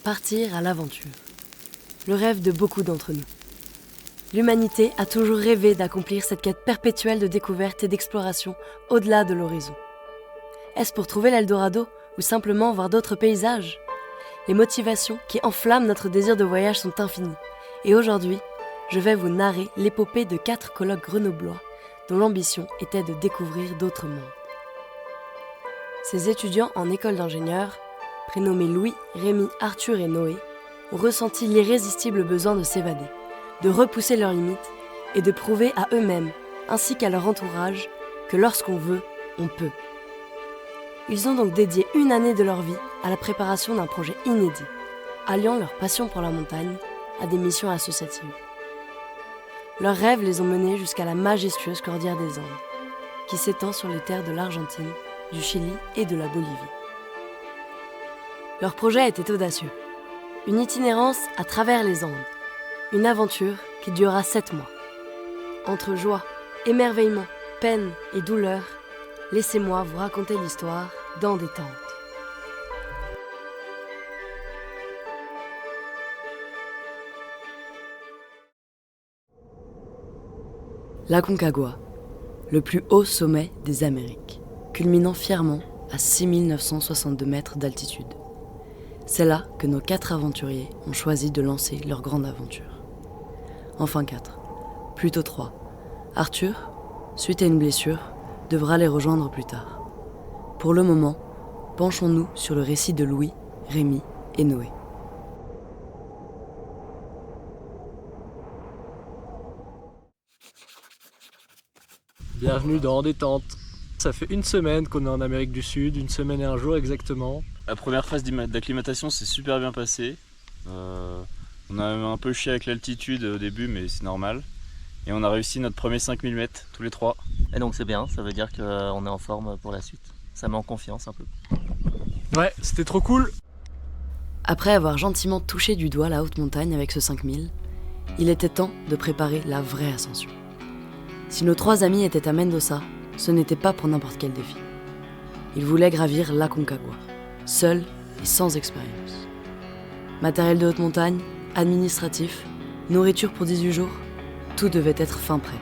partir à l'aventure. Le rêve de beaucoup d'entre nous. L'humanité a toujours rêvé d'accomplir cette quête perpétuelle de découverte et d'exploration au-delà de l'horizon. Est-ce pour trouver l'Eldorado ou simplement voir d'autres paysages ? Les motivations qui enflamment notre désir de voyage sont infinies. Et aujourd'hui, je vais vous narrer l'épopée de 4 colocs grenoblois dont l'ambition était de découvrir d'autres mondes. Ces étudiants en école d'ingénieur, prénommés Louis, Rémi, Arthur et Noé, ont ressenti l'irrésistible besoin de s'évader, de repousser leurs limites et de prouver à eux-mêmes, ainsi qu'à leur entourage, que lorsqu'on veut, on peut. Ils ont donc dédié une année de leur vie à la préparation d'un projet inédit, alliant leur passion pour la montagne à des missions associatives. Leurs rêves les ont menés jusqu'à la majestueuse cordillère des Andes, qui s'étend sur les terres de l'Argentine, du Chili et de la Bolivie. Leur projet était audacieux. Une itinérance à travers les Andes. Une aventure qui durera 7 mois. Entre joie, émerveillement, peine et douleur, laissez-moi vous raconter l'histoire dans des tentes. L'Aconcagua, le plus haut sommet des Amériques, culminant fièrement à 6962 mètres d'altitude. C'est là que nos 4 aventuriers ont choisi de lancer leur grande aventure. Enfin 4, plutôt 3. Arthur, suite à une blessure, devra les rejoindre plus tard. Pour le moment, penchons-nous sur le récit de Louis, Rémi et Noé. Bienvenue dans Détente. Ça fait une semaine qu'on est en Amérique du Sud, une semaine et un jour exactement. La première phase d'acclimatation s'est super bien passée. On a un peu chié avec l'altitude au début, mais c'est normal. Et on a réussi notre premier 5000 mètres, tous les 3. Et donc c'est bien, ça veut dire qu'on est en forme pour la suite. Ça met en confiance un peu. Ouais, c'était trop cool. Après avoir gentiment touché du doigt la haute montagne avec ce 5000, il était temps de préparer la vraie ascension. Si nos 3 amis étaient à Mendoza, ce n'était pas pour n'importe quel défi. Ils voulaient gravir l'Aconcagua, seuls et sans expérience. Matériel de haute montagne, administratif, nourriture pour 18 jours, tout devait être fin prêt.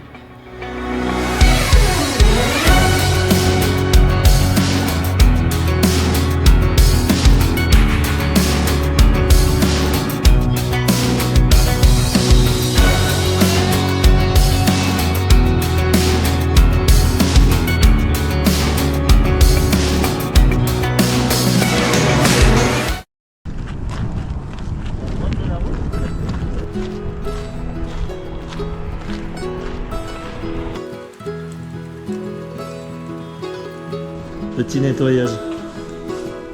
Petit nettoyage.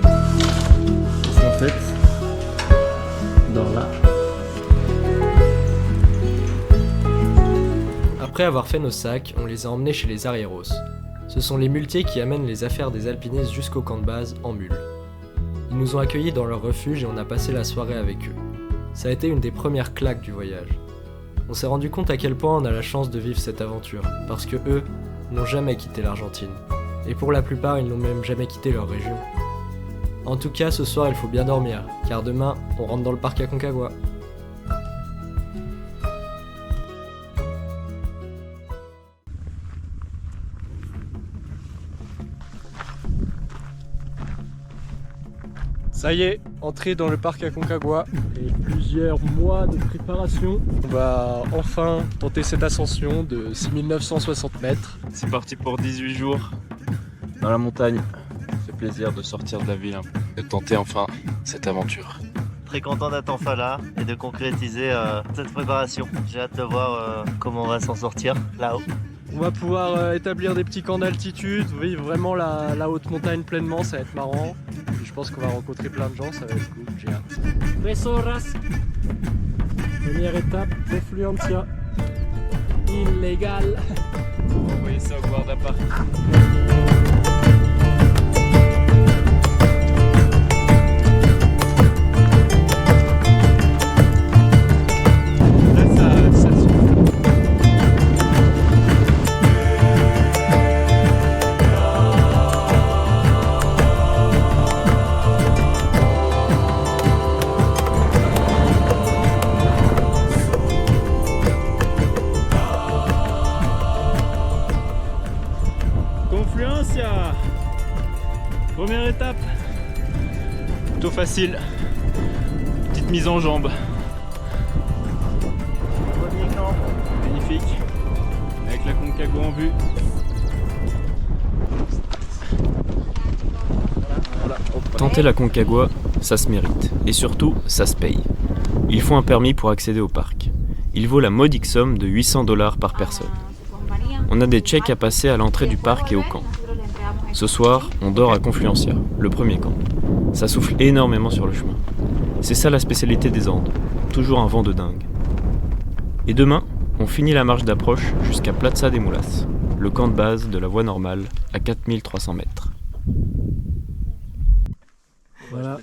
En fait, dans là. Après avoir fait nos sacs, on les a emmenés chez les arrieros. Ce sont les muletiers qui amènent les affaires des alpinistes jusqu'au camp de base en mule. Ils nous ont accueillis dans leur refuge et on a passé la soirée avec eux. Ça a été une des premières claques du voyage. On s'est rendu compte à quel point on a la chance de vivre cette aventure, parce que eux n'ont jamais quitté l'Argentine. Et pour la plupart, ils n'ont même jamais quitté leur région. En tout cas, ce soir, il faut bien dormir, car demain, on rentre dans le parc Aconcagua. Ça y est, entrée dans le parc Aconcagua et plusieurs mois de préparation. On va enfin tenter cette ascension de 6960 mètres. C'est parti pour 18 jours dans la montagne. Ça fait plaisir de sortir de la ville, de tenter enfin cette aventure. Très content d'être enfin là et de concrétiser cette préparation. J'ai hâte de voir comment on va s'en sortir là-haut. On va pouvoir établir des petits camps d'altitude, vivre vraiment la haute montagne pleinement, ça va être marrant. Et je pense qu'on va rencontrer plein de gens, ça va être cool, j'ai hâte. 3 horas. Première étape, Confluencia. Illégal. On va envoyer ça au guarda-parc. étape. Plutôt facile. Petite mise en jambe. Magnifique. Avec la Concagua en vue. Tenter la Concagua, ça se mérite. Et surtout, ça se paye. Il faut un permis pour accéder au parc. Il vaut la modique somme de $800 par personne. On a des checks à passer à l'entrée du parc et au camp. Ce soir, on dort à Confluencia, le premier camp. Ça souffle énormément sur le chemin. C'est ça la spécialité des Andes. Toujours un vent de dingue. Et demain, on finit la marche d'approche jusqu'à Plaza de Mulas, le camp de base de la voie normale à 4300 mètres. Voilà,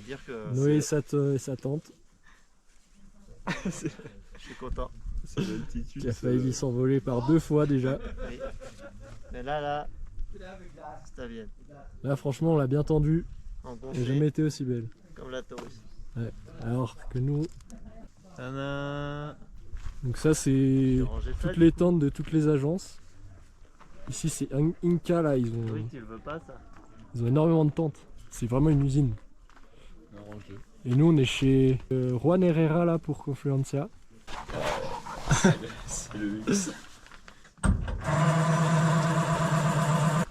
Noé et sa tante. Je suis content. Qui a failli s'envoler par 2 fois déjà. Oui. Mais là, c'est bien. Là franchement on l'a bien tendu. En Elle gonflé, n'a jamais été aussi belle. comme la Taurus. Ouais. Alors que nous, Tadam. donc ça c'est Rangé ça, toutes du les coup. tentes de toutes les agences. Ici c'est Inca là, ils ont Oui, tu le veux pas ça. énormément de tentes. C'est vraiment une usine. Et nous on est chez Juan Herrera là pour Confluencia. C'est le luxe.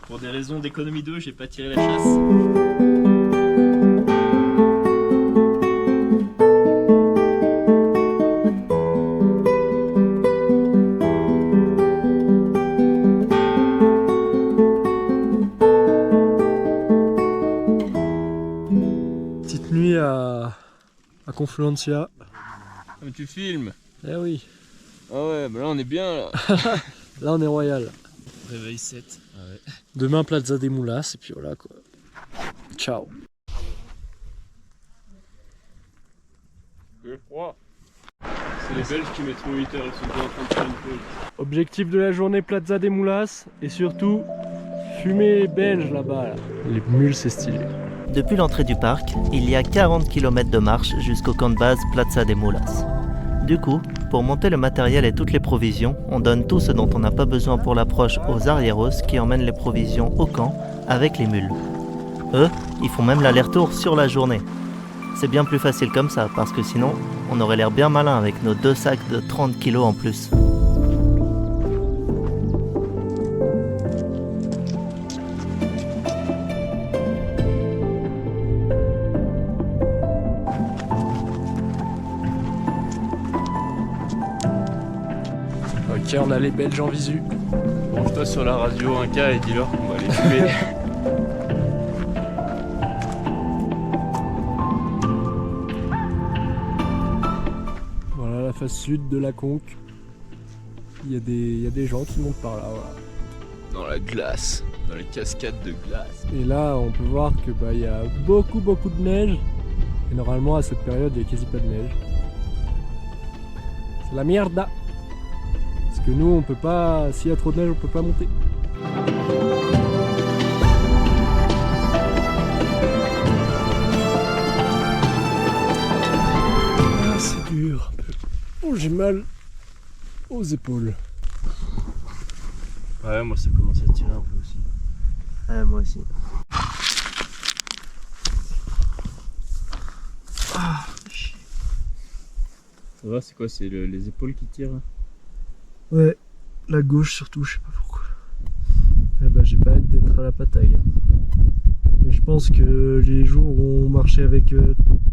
Pour des raisons d'économie d'eau, j'ai pas tiré la chasse. Petite nuit à Confluencia. Comme tu filmes. Eh oui, Ah ouais, bah là on est bien là. là on est royal. Réveil 7. Ah ouais. Demain Plaza de Mulas et puis voilà quoi. Ciao. J'ai froid. C'est les Belges qui mettront 8 heures, ils sont déjà en train de faire une pause. Objectif de la journée Plaza de Mulas et surtout fumer les Belges là-bas. Là. Les mules c'est stylé. Depuis l'entrée du parc, il y a 40 km de marche jusqu'au camp de base Plaza de Mulas. Du coup, pour monter le matériel et toutes les provisions, on donne tout ce dont on n'a pas besoin pour l'approche aux arrieros qui emmènent les provisions au camp avec les mules. Eux, ils font même l'aller-retour sur la journée. C'est bien plus facile comme ça, parce que sinon, on aurait l'air bien malin avec nos 2 sacs de 30 kg en plus. Ok, on a les Belges en visu. Branche-toi sur la radio Inca et dis-leur qu'on va les tuer. Voilà la face sud de la conque. Il y a des gens qui montent par là. Voilà. Dans la glace, dans les cascades de glace. Et là, on peut voir que il y a beaucoup de neige. Et normalement, à cette période, il n'y a quasi pas de neige. C'est la mierda. Parce que nous, on peut pas. S'il y a trop de neige, on peut pas monter. Ah, c'est dur. Oh, j'ai mal aux épaules. Ouais, moi ça commence à tirer un peu aussi. Ouais, moi aussi. Ça va, c'est quoi? C'est les épaules qui tirent? Ouais, la gauche surtout, je sais pas pourquoi. J'ai pas hâte d'être à la pataille. Mais je pense que les jours où on marchait avec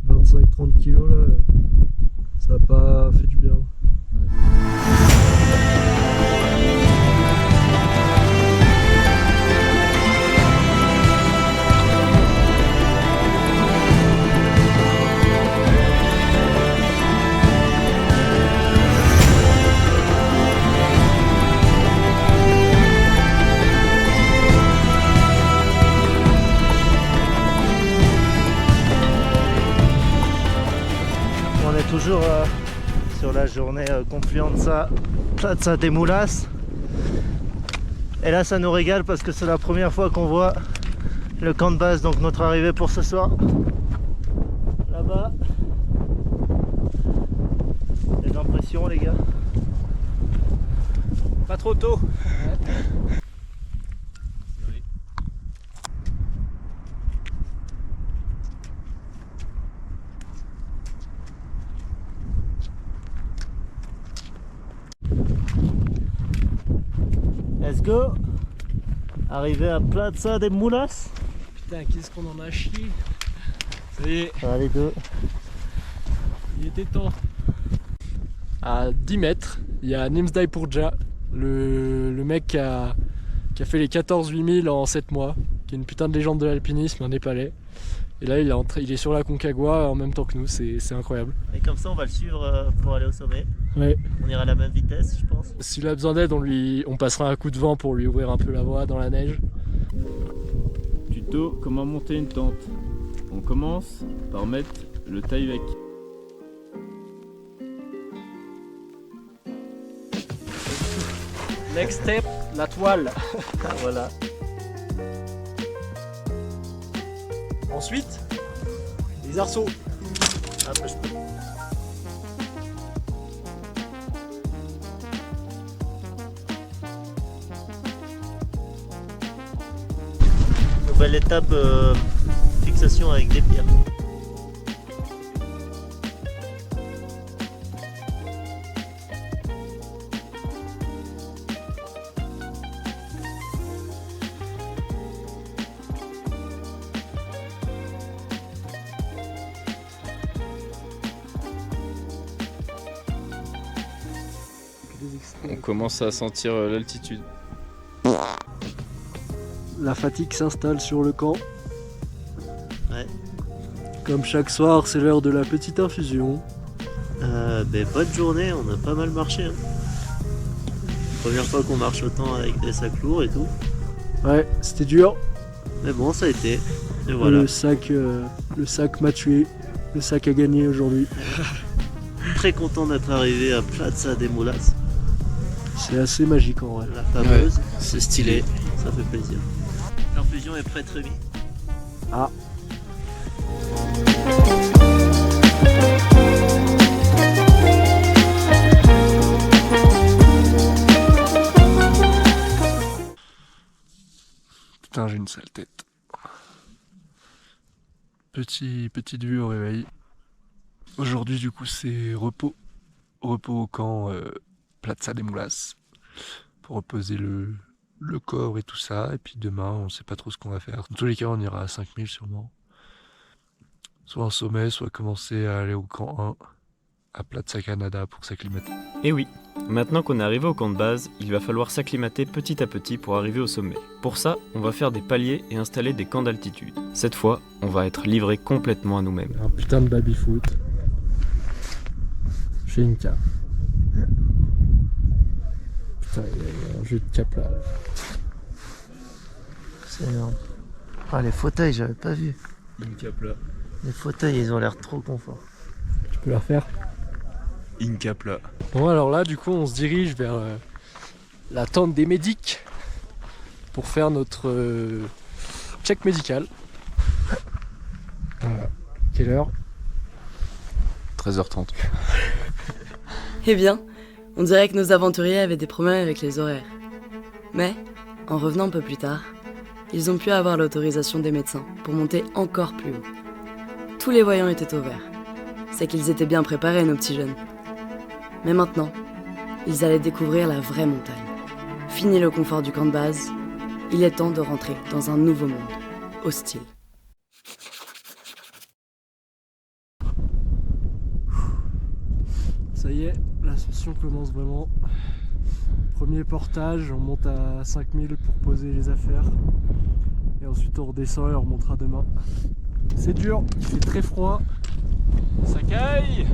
25-30 kilos là, ça a pas fait du bien. On est toujours sur la journée Confluencia Plaza de Mulas. Et là ça nous régale parce que c'est la première fois qu'on voit le camp de base, donc notre arrivée pour ce soir. Là-bas. Les impressions les gars. Pas trop tôt. let's go. Arrivé à Plaza de Mulas. Putain, qu'est-ce qu'on en a chié. Ça y est, Allez deux. il était temps. À 10 mètres, il y a Nimsdai Purja, le mec qui a fait les 14-8000 en 7 mois, qui est une putain de légende de l'alpinisme, un Népalais. Et là, il est sur la Concagua en même temps que nous, c'est incroyable. Et comme ça, on va le suivre pour aller au sommet. Ouais. On ira à la même vitesse, je pense. S'il a besoin d'aide, on passera un coup de vent pour lui ouvrir un peu la voie dans la neige. Tuto comment monter une tente. On commence par mettre le Tyvek. Next step, la toile. Ah, voilà. Ensuite, les arceaux. Ah, bah, je peux. Nouvelle étape, fixation avec des pierres. On commence à sentir l'altitude. La fatigue s'installe sur le camp. Ouais. Comme chaque soir, c'est l'heure de la petite infusion. Bonne journée, on a pas mal marché. Hein. Première fois qu'on marche autant avec des sacs lourds et tout. Ouais, c'était dur. Mais bon, ça a été. Et voilà. Le sac m'a tué. Le sac a gagné aujourd'hui. Très content d'être arrivé à Plaza de Mulas. C'est assez magique en vrai. La fameuse. C'est stylé. Ça fait plaisir. L'infusion est prête, Rémi. Ah. Putain, j'ai une sale tête. Petite vue au réveil. Aujourd'hui, du coup, c'est repos. Repos au camp Plaza de Mulas. Pour reposer le corps et tout ça. Et puis demain, on sait pas trop ce qu'on va faire. Dans tous les cas, on ira à 5000 sûrement. Soit en sommet, soit commencer à aller au camp 1 à Plaza Canada pour s'acclimater. Et oui, maintenant qu'on est arrivé au camp de base, il va falloir s'acclimater petit à petit pour arriver au sommet. Pour ça, on va faire des paliers et installer des camps d'altitude. Cette fois, on va être livré complètement à nous-mêmes. Un putain de baby-foot. Chez Inca. Putain, il y a un jeu de cap là. C'est énorme. Ah, les fauteuils, j'avais pas vu. Inca plat. Les fauteuils, ils ont l'air trop confort. Tu peux la refaire. Inca plat. Bon, alors là, du coup, on se dirige vers la tente des médics pour faire notre check médical. Voilà. Quelle heure? 13h30. Eh bien, on dirait que nos aventuriers avaient des problèmes avec les horaires. Mais, en revenant un peu plus tard, ils ont pu avoir l'autorisation des médecins pour monter encore plus haut. Tous les voyants étaient au vert. C'est qu'ils étaient bien préparés, nos petits jeunes. Mais maintenant, ils allaient découvrir la vraie montagne. Fini le confort du camp de base, il est temps de rentrer dans un nouveau monde, hostile. Ça y est, l'ascension commence vraiment. Premier portage, on monte à 5000 pour poser les affaires. Et ensuite on redescend et on remontera demain. C'est dur, il fait très froid, ça caille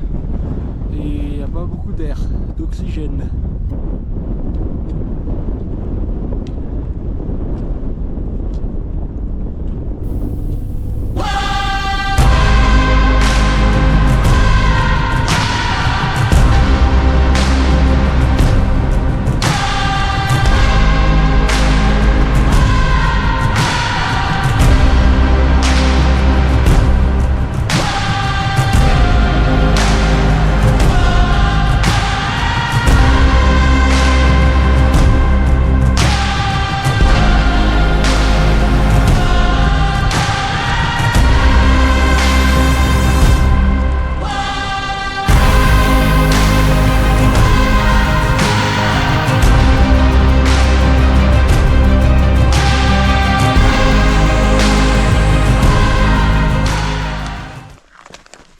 et il n'y a pas beaucoup d'air, d'oxygène.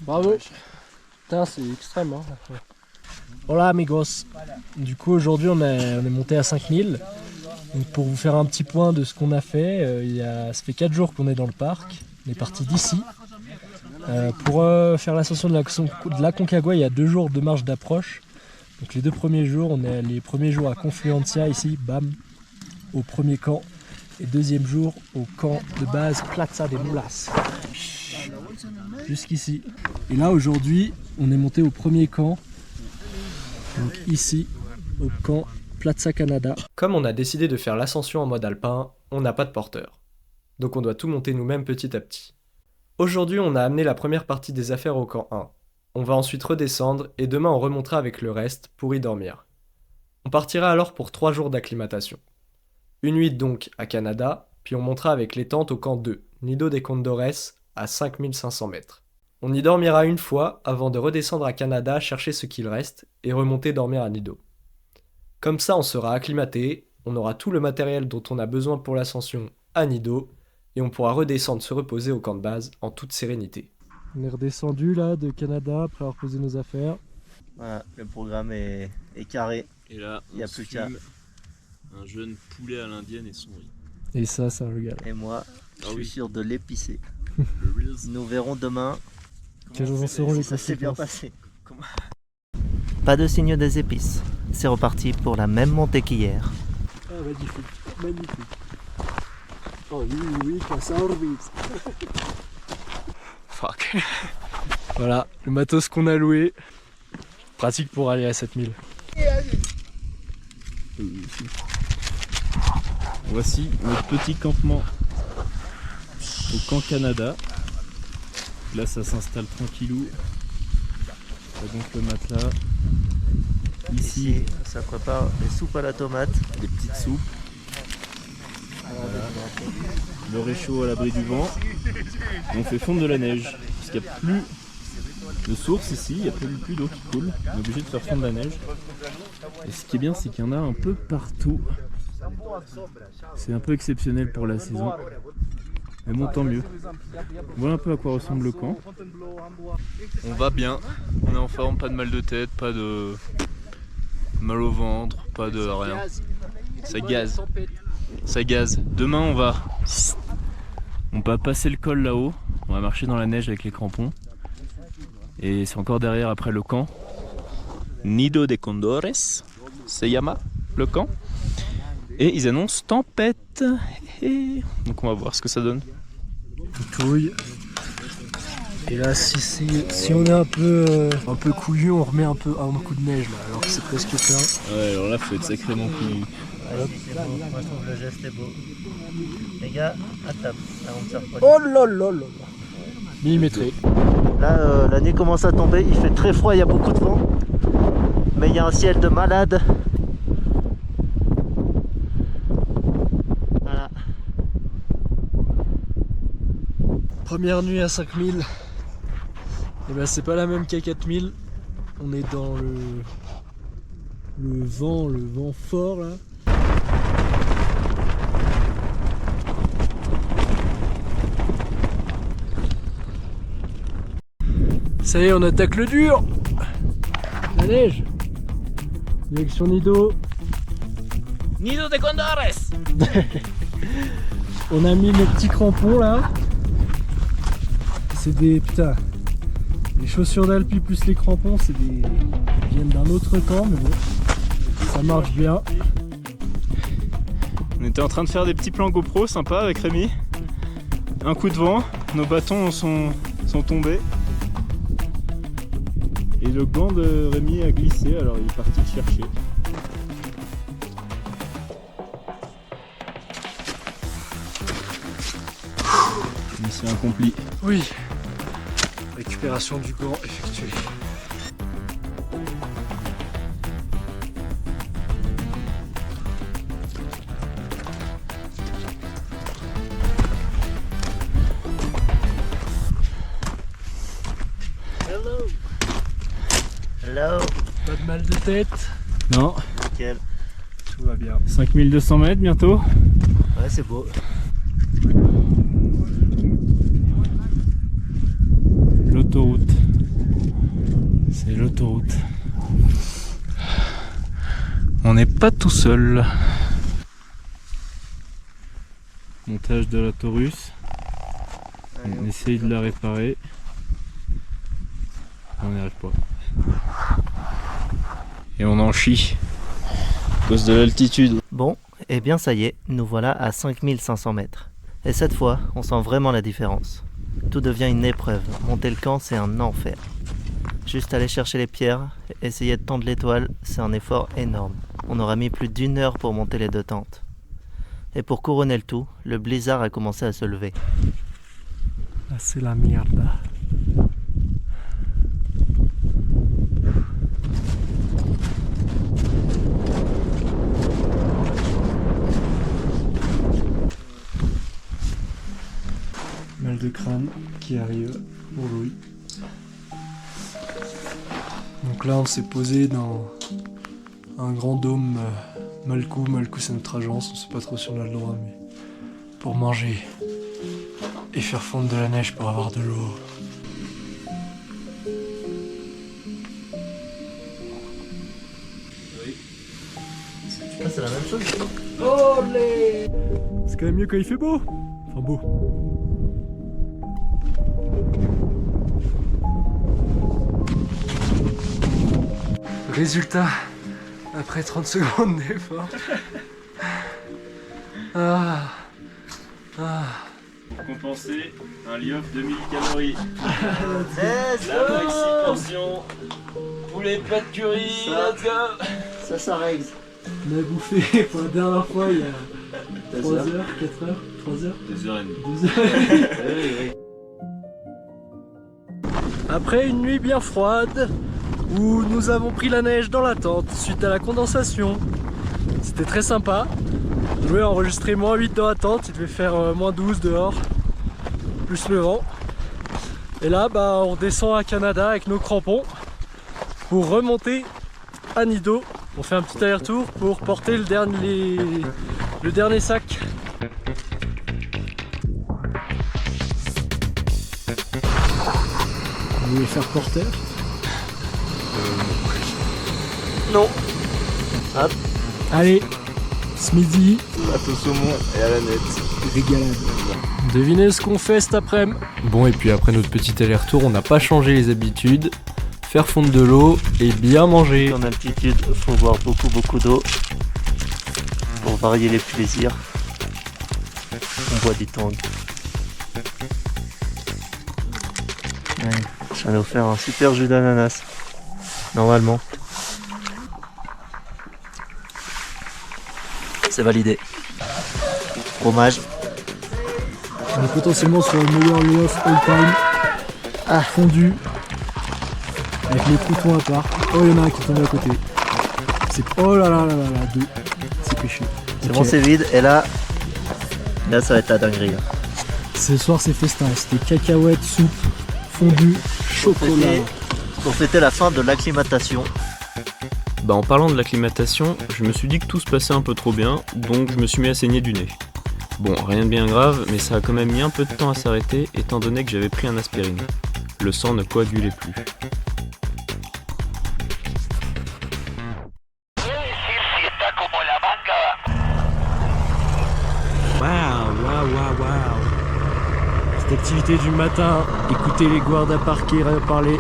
Bravo. Putain, c'est extrême. Hein. Hola amigos. Du coup, aujourd'hui, on est monté à 5000. Donc, pour vous faire un petit point de ce qu'on a fait, ça fait 4 jours qu'on est dans le parc. On est parti d'ici. Pour faire l'ascension de la Concagua, il y a 2 jours de marche d'approche. Donc les 2 premiers jours, on est les premiers jours à Confluencia, ici, bam, au premier camp. Et deuxième jour au camp de base Plaza de Mulas. Jusqu'ici. Et là aujourd'hui, on est monté au premier camp. Donc ici, au camp Plaza Canada. Comme on a décidé de faire l'ascension en mode alpin, on n'a pas de porteur. Donc on doit tout monter nous-mêmes petit à petit. Aujourd'hui, on a amené la première partie des affaires au camp 1. On va ensuite redescendre et demain on remontera avec le reste pour y dormir. On partira alors pour 3 jours d'acclimatation. Une nuit donc à Canada, puis on montera avec les tentes au camp 2, Nido de Condores, à 5500 mètres. On y dormira une fois avant de redescendre à Canada chercher ce qu'il reste et remonter dormir à Nido. Comme ça on sera acclimaté, on aura tout le matériel dont on a besoin pour l'ascension à Nido et on pourra redescendre se reposer au camp de base en toute sérénité. On est redescendu là de Canada après avoir posé nos affaires. Voilà, le programme est carré. Et là, Il y a plus qu'à. Un jeune poulet à l'indienne et son riz. Et ça, c'est un régal. Et moi, je suis sûr de l'épicer. Le Reels. Nous verrons demain. Quelles en seront les Ça s'est bien conséquences. passé. Pas de signe des épices. C'est reparti pour la même montée qu'hier. Ah, magnifique, magnifique. Oh oui, ça orbite. Fuck. Voilà, le matos qu'on a loué. Pratique pour aller à 7000. Voici notre petit campement au camp Canada. Là ça s'installe tranquillou. Là, donc le matelas. Ici, ça prépare les soupes à la tomate. des petites soupes. Voilà. Le réchaud à l'abri du vent. Et on fait fondre de la neige. Parce qu'il n'y a plus de source ici, il n'y a plus d'eau qui coule. On est obligé de faire fondre de la neige. Et ce qui est bien, c'est qu'il y en a un peu partout. C'est un peu exceptionnel pour la saison. Mais bon, tant mieux. Voilà un peu à quoi ressemble le camp. On va bien, on est en forme, pas de mal de tête, pas de mal au ventre, pas de rien. Ça gaze. Ça gaze. Demain on va passer le col là-haut. On va marcher dans la neige avec les crampons. Et c'est encore derrière après le camp. Nido de Condores, c'est Yama, le camp. Et ils annoncent tempête. Et donc on va voir ce que ça donne. Touille. Et là, si on est un peu couillu, on remet un coup de neige là, alors que c'est presque plein. Ouais, alors là, faut être sacrément couillu. Moi je trouve le geste est beau. Les gars, à table. Là, on tire pas. Oh là là là. Millimétré. Là, la nuit commence à tomber. Il fait très froid, il y a beaucoup de vent. Mais il y a un ciel de malade. Voilà. Première nuit à 5000. Et ben c'est pas la même qu'à 4000. On est dans le vent fort là. Ça y est, on attaque le dur. La neige. Direction Nido. Nido de Condores. On a mis nos petits crampons là. C'est des... Putain. Les chaussures d'Alpi plus les crampons, ils viennent d'un autre camp, mais bon. Ça marche bien. On était en train de faire des petits plans GoPro sympa avec Rémi. Un coup de vent, nos bâtons sont tombés. Et le gant de Rémi a glissé, alors il est parti le chercher. Mission accomplie. Oui. Récupération du gant effectuée. Hello. Pas de mal de tête. Non, Nickel. Tout va bien. 5200 mètres bientôt. Ouais, c'est beau. L'autoroute. C'est l'autoroute. On n'est pas tout seul. Montage de la Taurus. On essaye de la réparer. On n'y arrive pas. Et on en chie. À cause de l'altitude. Bon, et bien ça y est, nous voilà à 5500 mètres. Et cette fois, on sent vraiment la différence. Tout devient une épreuve. Monter le camp, c'est un enfer. Juste aller chercher les pierres, essayer de tendre l'étoile, c'est un effort énorme. On aura mis plus d'1 heure pour monter les 2 tentes. Et pour couronner le tout, le blizzard a commencé à se lever. Là, c'est la merde. Mal de crâne qui arrive pour Louis. Donc là, on s'est posé dans un grand dôme Malcou. Malcou, c'est notre agence, on sait pas trop si on a le droit, mais pour manger et faire fondre de la neige pour avoir de l'eau. C'est la même chose. Olé! C'est quand même mieux quand il fait beau. Enfin beau. Résultat, après 30 secondes d'effort. Compenser un liop de 1000 calories. La maxi portion. Poulet pâte curry, let's go. Ça règle. On a bouffé pour la dernière fois il y a 3 heures, 4 heures, 3 heures 2h30. 2 heures. Après une nuit bien froide, où nous avons pris la neige dans la tente suite à la condensation. C'était très sympa. Je voulais enregistrer -8 dans la tente, il devait faire -12 dehors, plus le vent. Et là, on redescend à Canada avec nos crampons pour remonter à Nido. On fait un petit aller-retour pour porter le dernier sac. Vous voulez faire porteur? Non. Hop. Allez, ce midi, Pâte au saumon et à la nette. régalade. Devinez ce qu'on fait cet après-midi. Bon, et puis après notre petit aller-retour, on n'a pas changé les habitudes. Faire fondre de l'eau et bien manger. En altitude, faut boire beaucoup d'eau pour varier les plaisirs. On boit du tang. Ouais, ça va nous faire un super jus d'ananas. Normalement. C'est validé. Fromage. On est potentiellement sur le meilleur loaf all time. Fondu. Avec les croutons à part. Oh, il y en a un qui tombe à côté. Oh là là là là là, 2. C'est péché. C'est bon, c'est vide. Et là, ça va être la dinguerie. Là. Ce soir, c'est festin. C'était cacahuètes, soupe, fondu, chocolat. Pour fêter la fin de l'acclimatation. En parlant de l'acclimatation, je me suis dit que tout se passait un peu trop bien, donc je me suis mis à saigner du nez. Bon, rien de bien grave, mais ça a quand même mis un peu de temps à s'arrêter, étant donné que j'avais pris un aspirine. Le sang ne coagulait plus. Waouh. Cette activité du matin, écouter les guardas parquer parler.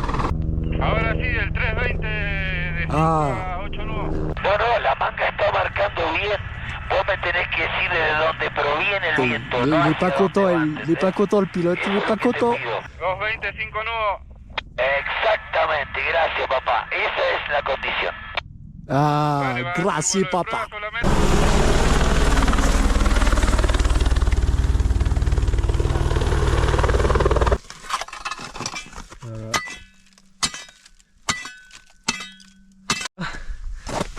Ahora sí, el 320 de 5 a 8 nudos. No, la manga está marcando bien. Vos me tenés que decir de dónde proviene el viento. Il est pas content, il est pas content le pilote, il est pas content. 220, 5 nudos. Exactamente, gracias papá. Esa es la condición. Vale, va, gracias bueno, papa. solamente.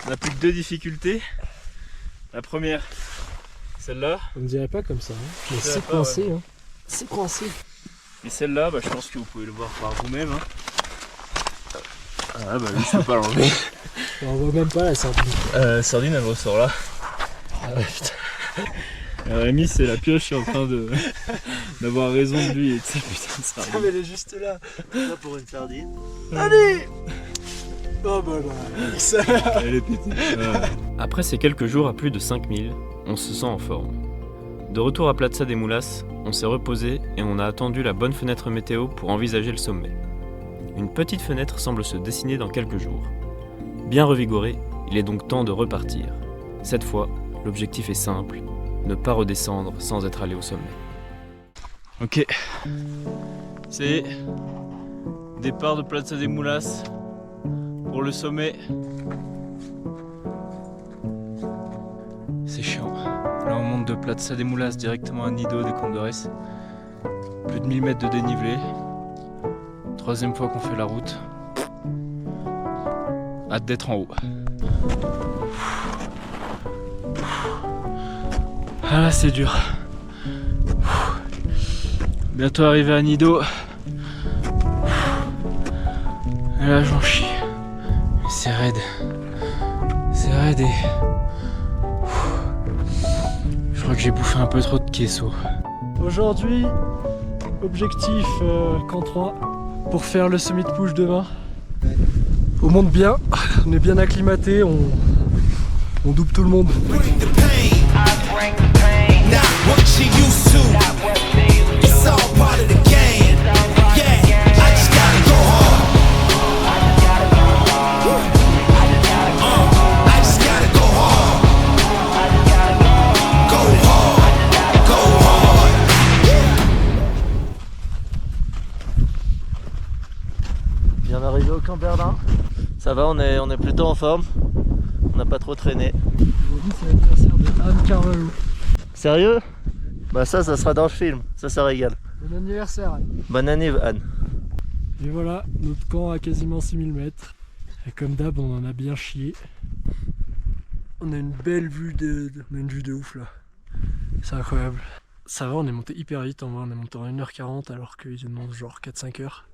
On n'a plus que 2 difficultés. La première, celle-là. On ne dirait pas comme ça, hein. Mais Je dirais c'est pas, coincé, ouais. hein. C'est coincé. Et celle-là, je pense que vous pouvez le voir par vous-même. Ah bah lui, je peux pas l'enlever. On voit même pas la sardine. Sardine, elle ressort là. Ah ouais, putain. Rémi, c'est la pioche, je suis en train d'avoir raison de lui et de sa putain de Ah, sardine. mais elle est juste là. Là pour une sardine. Allez! Oh bah Elle est petite. Après ces quelques jours à plus de 5000, on se sent en forme. De retour à Plaza de Mulas, on s'est reposé et on a attendu la bonne fenêtre météo pour envisager le sommet. Une petite fenêtre semble se dessiner dans quelques jours. Bien revigoré, il est donc temps de repartir. Cette fois, l'objectif est simple, ne pas redescendre sans être allé au sommet. Ok, c'est départ de Plaza de Mulas pour le sommet. C'est chiant. Là on monte de Plaza de Mulas directement à Nido de Condores. Plus de 1000 mètres de dénivelé. Troisième fois qu'on fait la route. Hâte d'être en haut. Ah là c'est dur. Bientôt arrivé à Nido. Et là j'en chie. C'est raide. C'est raide et... Je crois que j'ai bouffé un peu trop de queso. Aujourd'hui, objectif camp 3 pour faire le summit push demain. On monte bien, on est bien acclimaté, on double tout le monde. Bien arrivé au camp Berlin. Ça va, on est plutôt en forme. On n'a pas trop traîné. Aujourd'hui c'est l'anniversaire de Anne Carvalho. Sérieux? Bah ça sera dans le film. Ça régale. Bon anniversaire Anne. Bonne année Anne. Et voilà, notre camp a quasiment 6000 mètres. Et comme d'hab, on en a bien chié. On a une belle vue on a une vue de ouf là. C'est incroyable. Ça va, on est monté hyper vite en vrai. On est monté en 1h40 alors qu'ils demandent genre 4-5 heures.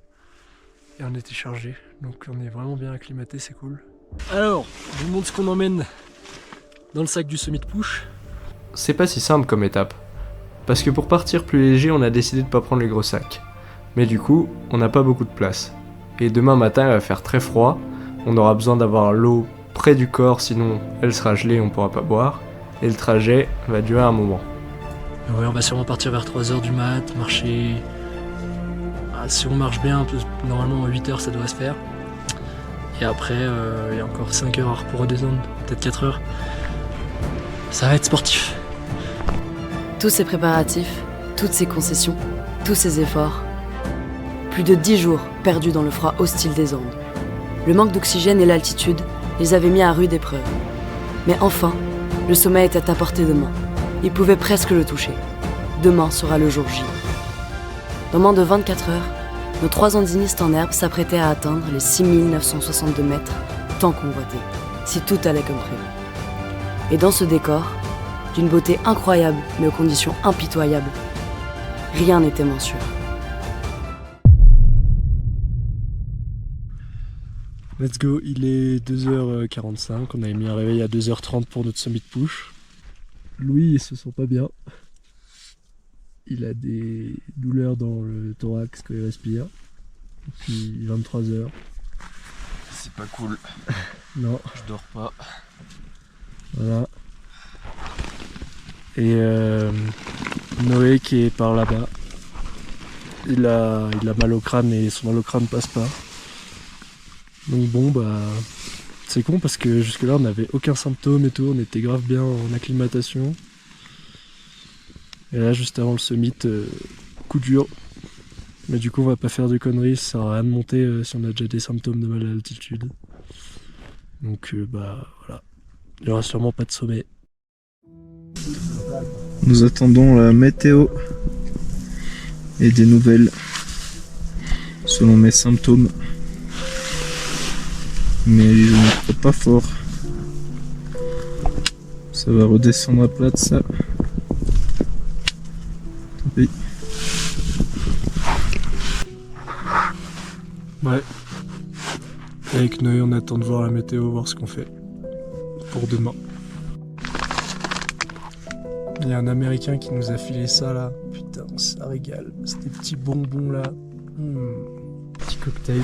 Et on était chargé. Donc on est vraiment bien acclimaté, c'est cool. Alors, je vous montre ce qu'on emmène dans le sac du summit push. C'est pas si simple comme étape. Parce que pour partir plus léger, on a décidé de pas prendre les gros sacs. Mais du coup, on n'a pas beaucoup de place. Et demain matin, il va faire très froid. On aura besoin d'avoir l'eau près du corps, sinon elle sera gelée et on pourra pas boire. Et le trajet va durer un moment. Ouais, on va sûrement partir vers 3h du mat, marcher. Si on marche bien, normalement à 8h ça doit se faire. Et après, il y a encore 5 heures pour redescendre, peut-être 4 heures. Ça va être sportif. Tous ces préparatifs, toutes ces concessions, tous ces efforts. Plus de 10 jours perdus dans le froid hostile des Andes. Le manque d'oxygène et l'altitude les avaient mis à rude épreuve. Mais enfin, le sommet était à portée de main. Ils pouvaient presque le toucher. Demain sera le jour J. Dans moins de 24 heures, nos 3 andinistes en herbe s'apprêtaient à atteindre les 6962 mètres, tant convoités, si tout allait comme prévu. Et dans ce décor, d'une beauté incroyable mais aux conditions impitoyables, rien n'était moins sûr. Let's go, il est 2h45, on avait mis un réveil à 2h30 pour notre summit push. Louis il se sent pas bien. Il a des douleurs dans le thorax quand il respire. Depuis 23h. C'est pas cool. Non. Je dors pas. Voilà. Et Noé qui est par là-bas. Il a mal au crâne et son mal au crâne passe pas. Donc bon bah c'est con parce que jusque là on n'avait aucun symptôme et tout, on était grave bien en acclimatation. Et là juste avant le summit, coup dur. Mais du coup on va pas faire de conneries, ça sert à rien de monter si on a déjà des symptômes de mal à l'altitude. Donc bah voilà, il y aura sûrement pas de sommet. Nous attendons la météo et des nouvelles selon mes symptômes. Mais je ne crois pas fort. Ça va redescendre à plat ça. Tant pis. Ouais. Avec Noé on attend de voir la météo, voir ce qu'on fait pour demain. Il y a un américain qui nous a filé ça là. Putain, ça régale. C'est des petits bonbons là. Petit cocktail.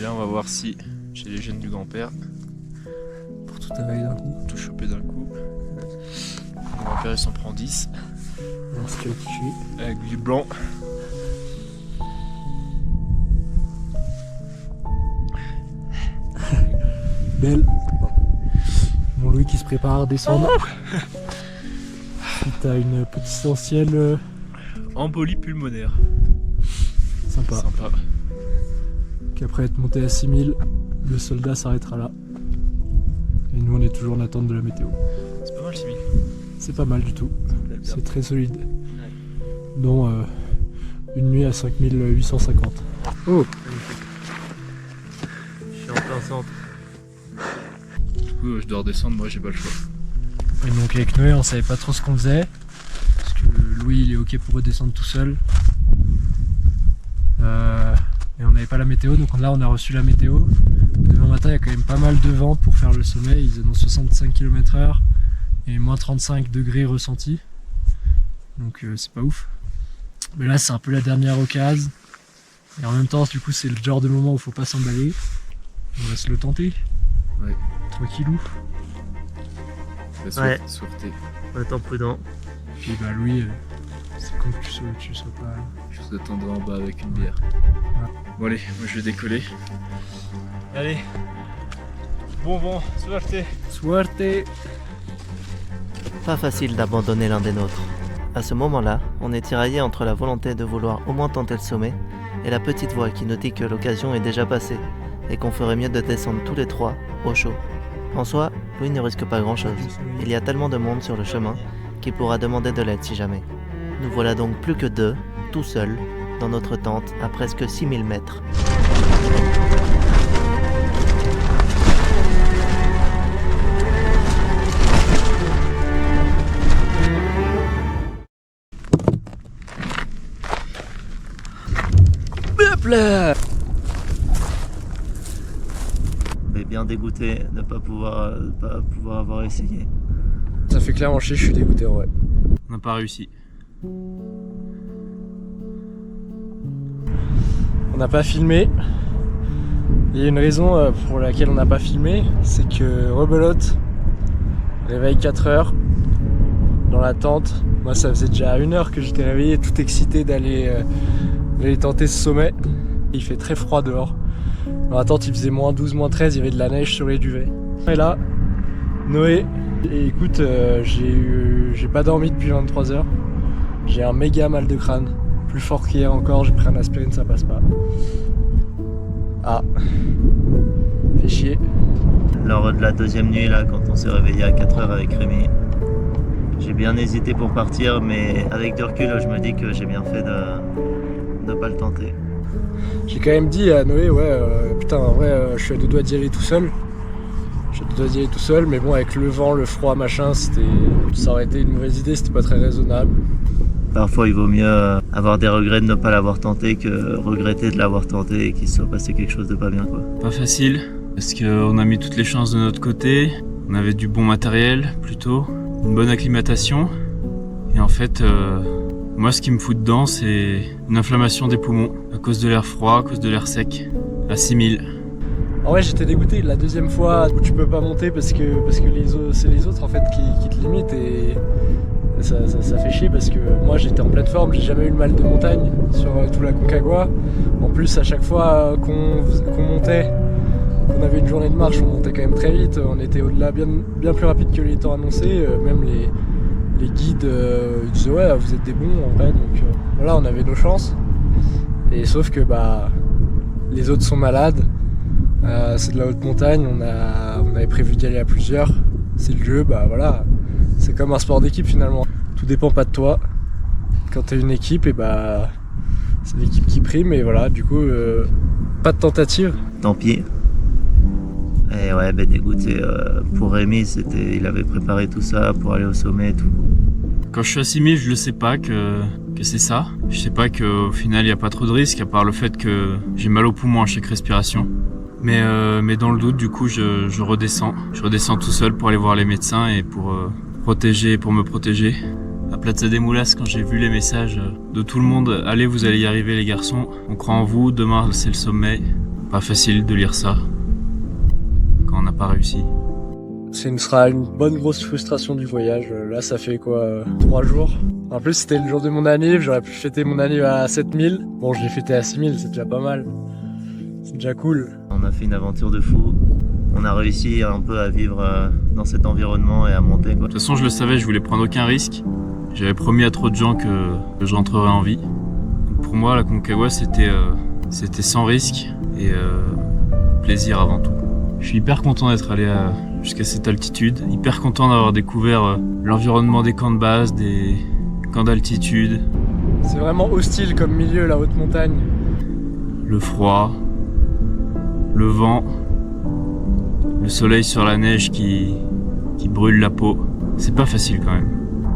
là, on va voir si j'ai les gènes du grand-père. Pour tout avaler d'un coup. Tout choper d'un coup. Mon grand-père, il s'en prend 10. On se tue. Avec du blanc. Belle. Mon Louis qui se prépare à descendre. Suite à une potentielle Embolie pulmonaire. sympa. Sympa. Qu'après être monté à 6000, le soldat s'arrêtera là. Et nous on est toujours en attente de la météo. C'est pas mal, Simi. C'est pas mal du tout. C'est très solide. Dont une nuit à 5850. Oh, je suis en plein centre. Du coup, je dois redescendre, moi j'ai pas le choix. Et donc avec Noé on savait pas trop ce qu'on faisait. Parce que Louis il est ok pour redescendre tout seul. Et on n'avait pas la météo, donc là on a reçu la météo. Demain matin il y a quand même pas mal de vent pour faire le sommet, ils annoncent 65 km/h et moins 35 degrés ressentis. Donc c'est pas ouf. Mais là c'est un peu la dernière occasion. Et en même temps du coup c'est le genre de moment où faut pas s'emballer. On va se le tenter. Ouais. Tranquillou. Ouais. Sûreté. En étant prudent. Puis bah Louis, c'est con que tu sois pas... Je vous attendrai en bas avec une bière. Bon allez, moi je vais décoller. Allez. Bon vent, suerte. Suerte. Pas facile d'abandonner l'un des nôtres. À ce moment-là, on est tiraillé entre la volonté de vouloir au moins tenter le sommet et la petite voix qui nous dit que l'occasion est déjà passée et qu'on ferait mieux de descendre tous les trois au chaud. En soi, Louis ne risque pas grand-chose. Il y a tellement de monde sur le chemin qu'il pourra demander de l'aide si jamais. Nous voilà donc plus que deux, tout seuls, dans notre tente à presque 6000 mètres. Hop là. On est bien dégoûté de ne pas pouvoir avoir essayé. Ça fait clairement chier, je suis dégoûté en vrai. On n'a pas réussi. On n'a pas filmé. Il y a une raison pour laquelle on n'a pas filmé, c'est que rebelote, réveil 4h dans la tente. Moi ça faisait déjà 1 heure que j'étais réveillé, tout excité d'aller tenter ce sommet. Il fait très froid dehors. Dans la tente il faisait moins 12, moins 13, il y avait de la neige sur les duvets. Et là, Noé, et écoute, j'ai pas dormi depuis 23h. J'ai un méga mal de crâne. Plus fort qu'hier encore, j'ai pris un aspirine, ça passe pas. Ah, fait chier. Lors de la deuxième nuit, là, quand on s'est réveillé à 4h avec Rémi, j'ai bien hésité pour partir, mais avec du recul, je me dis que j'ai bien fait de pas le tenter. J'ai quand même dit à Noé, putain, en vrai, je suis à deux doigts d'y aller tout seul. Mais bon, avec le vent, le froid, machin, ça aurait été une mauvaise idée, c'était pas très raisonnable. Parfois, il vaut mieux avoir des regrets de ne pas l'avoir tenté que regretter de l'avoir tenté et qu'il se soit passé quelque chose de pas bien, quoi. Pas facile, parce qu'on a mis toutes les chances de notre côté. On avait du bon matériel, plutôt, une bonne acclimatation. Et en fait, moi, ce qui me fout dedans, c'est une inflammation des poumons, à cause de l'air froid, à cause de l'air sec, à 6000. En vrai, j'étais dégoûté. La deuxième fois où tu peux pas monter parce que c'est les autres en fait qui te limitent et ça fait chier parce que moi j'étais en pleine forme, j'ai jamais eu le mal de montagne sur tout la Concagua. En plus, à chaque fois qu'on montait, qu'on avait une journée de marche, on montait quand même très vite. On était au-delà bien plus rapide que les temps annoncés. Même les guides ils disaient ouais, vous êtes des bons en vrai. Donc voilà, on avait nos chances. Et sauf que les autres sont malades. C'est de la haute montagne, on avait prévu d'y aller à plusieurs. C'est le jeu, voilà. C'est comme un sport d'équipe finalement. Tout dépend pas de toi. Quand t'es une équipe, c'est l'équipe qui prime et voilà, du coup, pas de tentative. Tant pis. Et ouais, dégoûté. Pour Rémi, il avait préparé tout ça pour aller au sommet et tout. Quand je suis à 6000, je le sais pas que c'est ça. Je sais pas qu'au final, il n'y a pas trop de risques, à part le fait que j'ai mal aux poumons à chaque respiration. Mais dans le doute, du coup, je redescends. Je redescends tout seul pour aller voir les médecins et pour me protéger. À Plaza de Mulas, quand j'ai vu les messages de tout le monde, allez, vous allez y arriver les garçons, on croit en vous, demain c'est le sommet. Pas facile de lire ça quand on n'a pas réussi. Ce sera une bonne grosse frustration du voyage. Là, ça fait quoi 3 jours. En plus, c'était le jour de mon anniv. J'aurais pu fêter mon anniv à 7000. Bon, je l'ai fêté à 6000, c'est déjà pas mal. C'est déjà cool. On a fait une aventure de fou. On a réussi un peu à vivre dans cet environnement et à monter, quoi. De toute façon, je le savais, je voulais prendre aucun risque. J'avais promis à trop de gens que je rentrerais en vie. Donc pour moi, la Concagua, c'était sans risque et plaisir avant tout. Je suis hyper content d'être allé jusqu'à cette altitude, hyper content d'avoir découvert l'environnement des camps de base, des camps d'altitude. C'est vraiment hostile comme milieu, la haute montagne. Le froid, le vent, le soleil sur la neige qui brûle la peau. C'est pas facile quand même.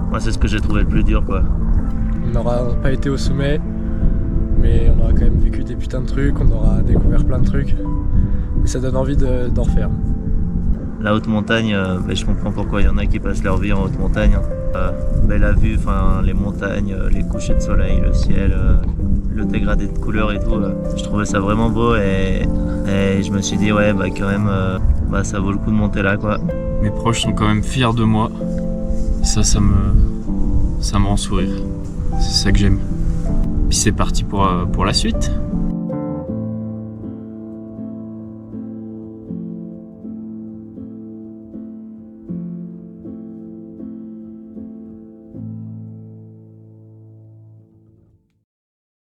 Moi, c'est ce que j'ai trouvé le plus dur, quoi. On n'aura pas été au sommet, mais on aura quand même vécu des putains de trucs, on aura découvert plein de trucs. Et ça donne envie d'en refaire. La haute montagne, je comprends pourquoi il y en a qui passent leur vie en haute montagne. La vue, les montagnes, les couchers de soleil, le ciel, le dégradé de couleurs et tout. Je trouvais ça vraiment beau et je me suis dit quand même ça vaut le coup de monter là, quoi. Mes proches sont quand même fiers de moi. Et ça me rend sourire. C'est ça que j'aime. Puis c'est parti pour la suite.